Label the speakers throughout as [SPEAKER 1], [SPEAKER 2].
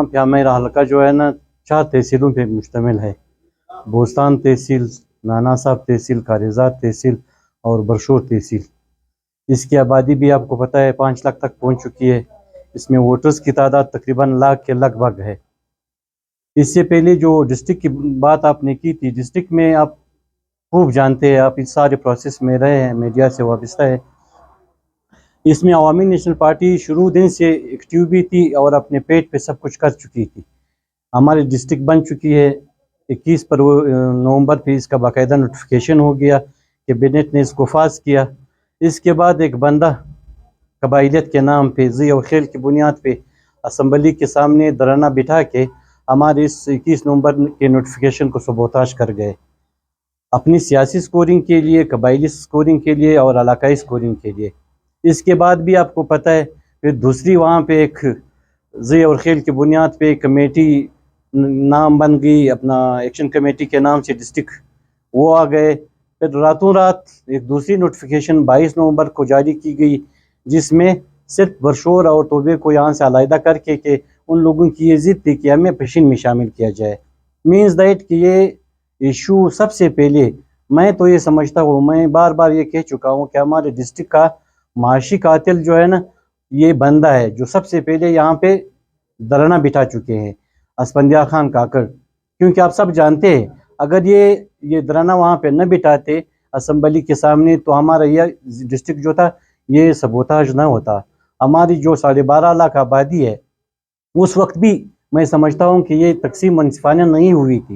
[SPEAKER 1] यहाँ पे हमारा हल्का जो है ना 4 तहसीलों पे मुश्तमिल है। बोस्तान तहसील, नाना साहब तहसील, कारेजात तहसील और बरशोर तहसील। इसकी आबादी भी आपको पता है 5 लाख तक पहुँच चुकी है। इसमें वोटर्स की तादाद तकरीबन लाख के लगभग है। इससे पहले जो डिस्ट्रिक्ट की बात आपने की थी, डिस्ट्रिक्ट में आप खूब जानते हैं, आप इस सारे प्रोसेस में रहे हैं, मीडिया से वाबस्ता है। इसमें अवामी नेशनल पार्टी शुरू दिन से एक्टिव भी थी और अपने पेट पे सब कुछ कर चुकी थी। हमारी डिस्ट्रिक्ट बन चुकी है। 21 नवंबर पे इसका बाकायदा नोटिफिकेशन हो गया, कैबिनेट ने इसको पास किया। इसके बाद एक बंदा कबाइलियत के नाम पे ज़ी और खेल की बुनियाद पे असम्बली के सामने धरना बिठा के हमारे इस 21 नवंबर के नोटिफिकेशन को सबोताश कर गए, अपनी सियासी स्कोरिंग के लिए, कबाइली स्कोरिंग के लिए और इलाकाई स्कोरिंग के लिए। इसके बाद भी आपको पता है फिर दूसरी वहाँ पे एक ज़ी और खेल की बुनियाद पे कमेटी नाम बन गई, अपना एक्शन कमेटी के नाम से डिस्ट्रिक्ट, वो आ गए। फिर रातों रात एक दूसरी नोटिफिकेशन 22 नवंबर को जारी की गई, जिसमें सिर्फ बरशोर और तोबे को यहाँ से अलहदा करके कि उन लोगों की ये ज़िद थी कि हमें पेशिन में शामिल किया जाए। मीन्स दैट कि ये इशू सबसे पहले, मैं तो ये समझता हूँ, मैं बार बार ये कह चुका हूँ कि हमारे डिस्ट्रिक्ट का माशी कातिल जो है ना, ये बंदा है जो सबसे पहले यहाँ पे धरना बिठा चुके हैं, असफंदिया खान काकड़। क्योंकि आप सब जानते हैं अगर ये धरना वहाँ पे न बिठाते असम्बली के सामने तो हमारा यह डिस्ट्रिक्ट जो था ये सबोताज ना होता। हमारी जो 12.5 लाख आबादी है, उस वक्त भी मैं समझता हूँ कि ये तकसीम मुनसिफाना नहीं हुई थी,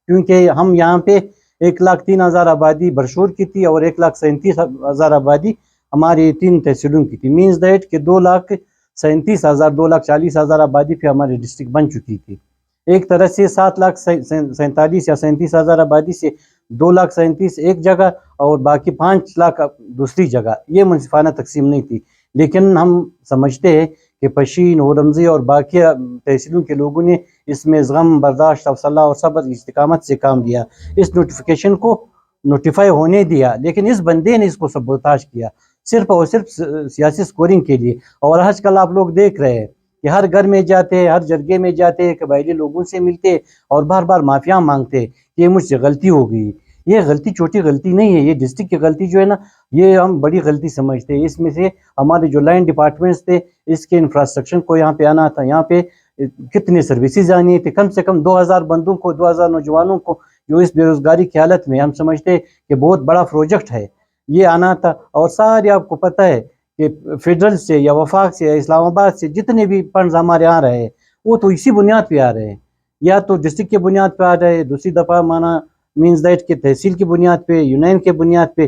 [SPEAKER 1] क्योंकि हम यहाँ पे 1,03,000 आबादी बरशोर की थी और 1,37,000 आबादी हमारी 3 तहसीलों की थी। मीन्स दैट कि 2,37,000 2,40,000 आबादी पे हमारी डिस्ट्रिक्ट बन चुकी थी। एक तरह से 7,47,000 या 37,000 आबादी से 2,37,000 एक जगह और बाकी 5 लाख दूसरी जगह, ये मुनसिफाना तकसीम नहीं थी। लेकिन हम समझते हैं कि पशीन और रमज़ी और बाकी तहसीलों के लोगों ने इसमें ग़म, बर्दाश्त, हौसला और सब्र इस्तिकामत से काम लिया, इस नोटिफिकेशन को नोटिफाई होने दिया। लेकिन इस बंदे ने इसको सबोताश किया सिर्फ और सिर्फ सियासी स्कोरिंग के लिए। और आजकल आप लोग देख रहे हैं कि हर घर में जाते हैं, हर जरगे में जाते हैं, कबायली लोगों से मिलते हैं और बार बार माफिया मांगते हैं कि ये मुझसे गलती हो गई। ये गलती छोटी गलती नहीं है, ये डिस्ट्रिक्ट की गलती जो है ना, ये हम बड़ी गलती समझते हैं। इसमें से हमारे जो लाइन डिपार्टमेंट्स थे, इसके इंफ्रास्ट्रक्चर को यहाँ पे आना था, यहाँ पे कितने सर्विसेज आनी थी, कम से कम 2,000 बंदों को, 2,000 नौजवानों को जो इस बेरोजगारी की हालत में, हम समझते हैं कि बहुत बड़ा प्रोजेक्ट है, ये आना था। और सारे आपको पता है कि फेडरल से या वफाक से या इस्लामाबाद से जितने भी फंड्स हमारे आ रहे हैं, वो तो इसी बुनियाद पे आ रहे हैं, या तो डिस्ट्रिक्ट के बुनियाद पे आ रहे हैं, दूसरी दफ़ा माना मीन्स दैट के तहसील की बुनियाद पे, यूनियन के बुनियाद पे।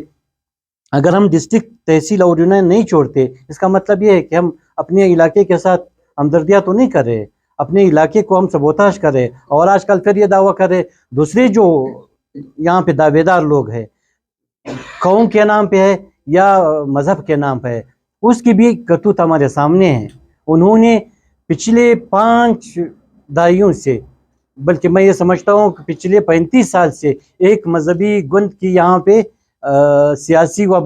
[SPEAKER 1] अगर हम डिस्ट्रिक्ट, तहसील और यूनियन नहीं छोड़ते, इसका मतलब ये है कि हम अपने इलाके के साथ हमदर्दियाँ तो नहीं कर रहे, अपने इलाके को हम सबोताश कर रहे। और आजकल फिर ये दावा कर रहे दूसरे जो यहाँ पे दावेदार लोग हैं, कौम के नाम पे है या मज़हब के नाम पे है, उसकी भी करतूत हमारे सामने है। उन्होंने पिछले 5 दहाइयों से, बल्कि मैं ये समझता हूँ कि पिछले 35 साल से एक मजहबी गुंद की यहाँ पे सियासी व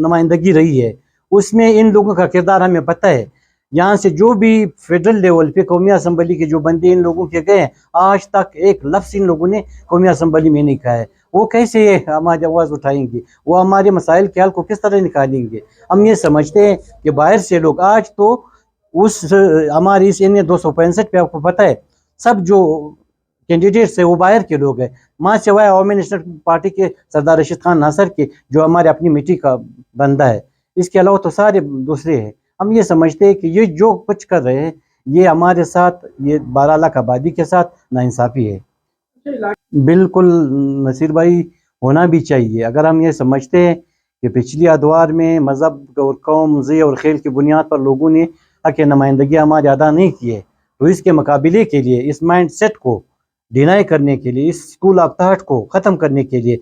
[SPEAKER 1] नुमाइंदगी रही है, उसमें इन लोगों का किरदार हमें पता है। यहाँ से जो भी फेडरल लेवल पे कौमी असम्बली के जो बंदे इन लोगों के गए, आज तक एक लफ्ज़ इन लोगों ने कौमी असम्बली में नहीं कहा है। वो कैसे हमारी आवाज़ उठाएंगे, वो हमारे मसाइल के हल को किस तरह निकालेंगे। हम ये समझते हैं कि बाहर से लोग, आज तो उस हमारी इस NA 265 पे आपको पता है सब जो कैंडिडेट्स है वो बाहर के लोग हैं, माँ सिवाय अवामी नेशनल पार्टी के सरदार रशीद खान नासर के, जो हमारे अपनी मिट्टी का बंदा है। इसके अलावा तो सारे दूसरे हैं। हम ये समझते हैं कि ये जो कुछ कर रहे हैं, ये हमारे साथ, ये 12 लाख आबादी के साथ नाइंसाफ़ी है। बिल्कुल नसीर भाई, होना भी चाहिए। अगर हम ये समझते हैं कि पिछली अदवार में मज़हब और कौम, ज़ी और खेल की बुनियाद पर लोगों ने हक़ नुमाइंदगी हमारी अदा नहीं की है, तो इसके मुकाबले के लिए, इस माइंड सेट को डिनाई करने के लिए, इस स्कूल ऑफ थॉट को ख़त्म करने के लिए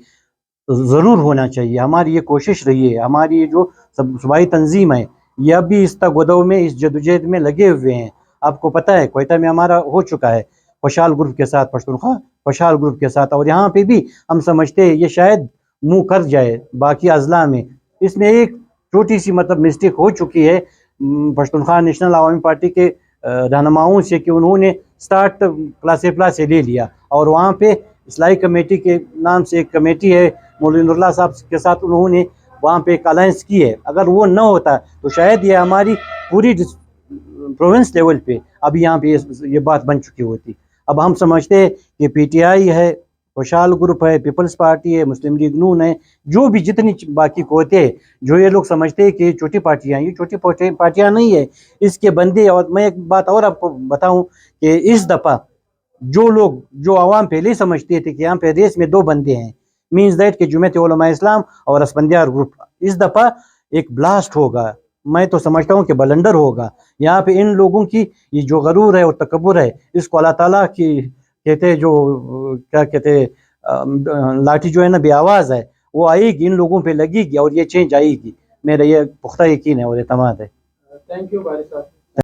[SPEAKER 1] ज़रूर होना चाहिए। हमारी ये कोशिश रही है, हमारी ये जो सूबाई तंजीम है, यह भी इस तगदो में, इस जदोजहद में लगे हुए हैं। आपको पता है क्वेटा में हमारा हो चुका है खुशहाल ग्रुप के साथ, पश्तूनख्वा खुशहाल ग्रुप के साथ, और यहाँ पे भी हम समझते हैं ये शायद मुँह कर जाए बाकी अजला में। इसमें एक छोटी सी मतलब मिस्टेक हो चुकी है, पश्तूनख्वा नेशनल अवामी पार्टी के रहनुमाओं से कि उन्होंने स्टार्ट प्लासे से ले लिया और वहाँ पे इस्लाही कमेटी के नाम से एक कमेटी है, मौलवी नूरुल्लाह साहब के साथ उन्होंने वहाँ पे एक अलायंस की है। अगर वो न होता तो शायद ये हमारी पूरी प्रोविंस लेवल पे अब यहाँ पे ये बात बन चुकी होती। अब हम समझते हैं कि PTI है, खुशहाल ग्रुप है, पीपल्स पार्टी है, मुस्लिम लीग नून है, जो भी जितनी बाकी को होते हैं, जो ये लोग समझते हैं कि ये छोटी पार्टियाँ, ये छोटी पार्टियाँ नहीं है, इसके बंदे। और मैं एक बात और आपको बताऊं कि इस दफ़ा जो लोग, जो आवाम पहले ही समझते थे कि यहाँ पे रेस में 2 बंदे हैं, मीन्स दैट कि जुम्मत उलमा इस्लाम और असफंदियार ग्रुप, इस दफ़ा एक ब्लास्ट होगा। मैं तो समझता हूँ कि बलंडर होगा। यहाँ पे इन लोगों की ये जो गरूर है और तकब्बुर है, इसको अल्लाह ताला की कहते हैं, जो क्या कहते हैं, लाठी जो है ना बेआवाज़ है, वो आएगी, इन लोगों पे लगेगी और ये चेंज आएगी। मेरा ये पुख्ता यकीन है और एतमाद है।
[SPEAKER 2] थैंक यू बारिश साहब।